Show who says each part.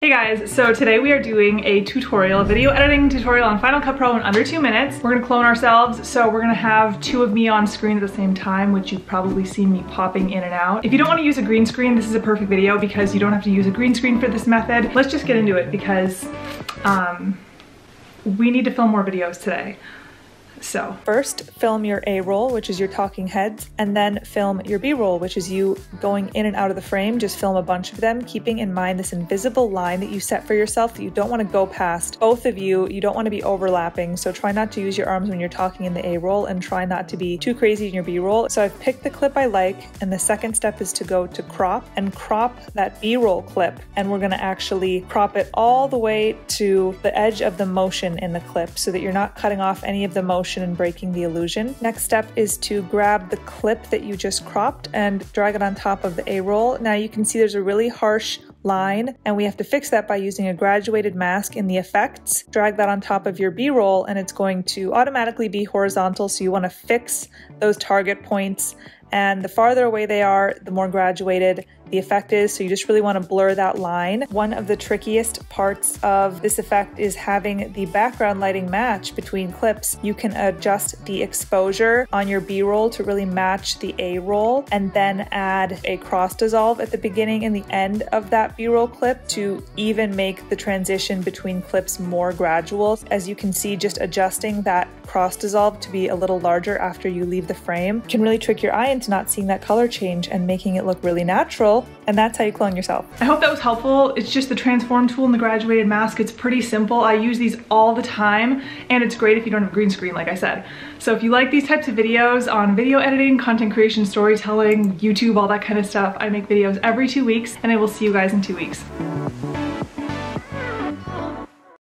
Speaker 1: Hey guys, so today we are doing a tutorial, a video editing tutorial on Final Cut Pro in under 2 minutes. We're gonna clone ourselves, so we're gonna have two of me on screen at the same time, which you've probably seen me popping in and out. If you don't wanna use a green screen, this is a perfect video because you don't have to use a green screen for this method. Let's just get into it because we need to film more videos today. So first, film your A roll, which is your talking heads, and then film your B roll, which is you going in and out of the frame. Just film a bunch of them, keeping in mind this invisible line that you set for yourself that you don't want to go past. Both of you don't want to be overlapping, so try not to use your arms when you're talking in the A roll and try not to be too crazy in your B roll. So I've picked the clip I like, and the second step is to go to crop and crop that B roll clip, and we're going to actually crop it all the way to the edge of the motion in the clip so that you're not cutting off any of the motion and breaking the illusion. Next step is to grab the clip that you just cropped and drag it on top of the A roll. Now you can see there's a really harsh line and we have to fix that by using a graduated mask in the effects. Drag that on top of your B roll and it's going to automatically be horizontal, so you want to fix those target points, and the farther away they are, the more graduated the effect is, so you just really want to blur that line. One of the trickiest parts of this effect is having the background lighting match between clips. You can adjust the exposure on your B-roll to really match the A-roll, and then add a cross dissolve at the beginning and the end of that B-roll clip to even make the transition between clips more gradual. As you can see, just adjusting that cross dissolve to be a little larger after you leave the frame can really trick your eye into not seeing that color change and making it look really natural. And that's how you clone yourself. I hope that was helpful. It's just the transform tool and the graduated mask. It's pretty simple. I use these all the time, and it's great if you don't have a green screen, like I said. So if you like these types of videos on video editing, content creation, storytelling, YouTube, all that kind of stuff, I make videos every 2 weeks, and I will see you guys in 2 weeks.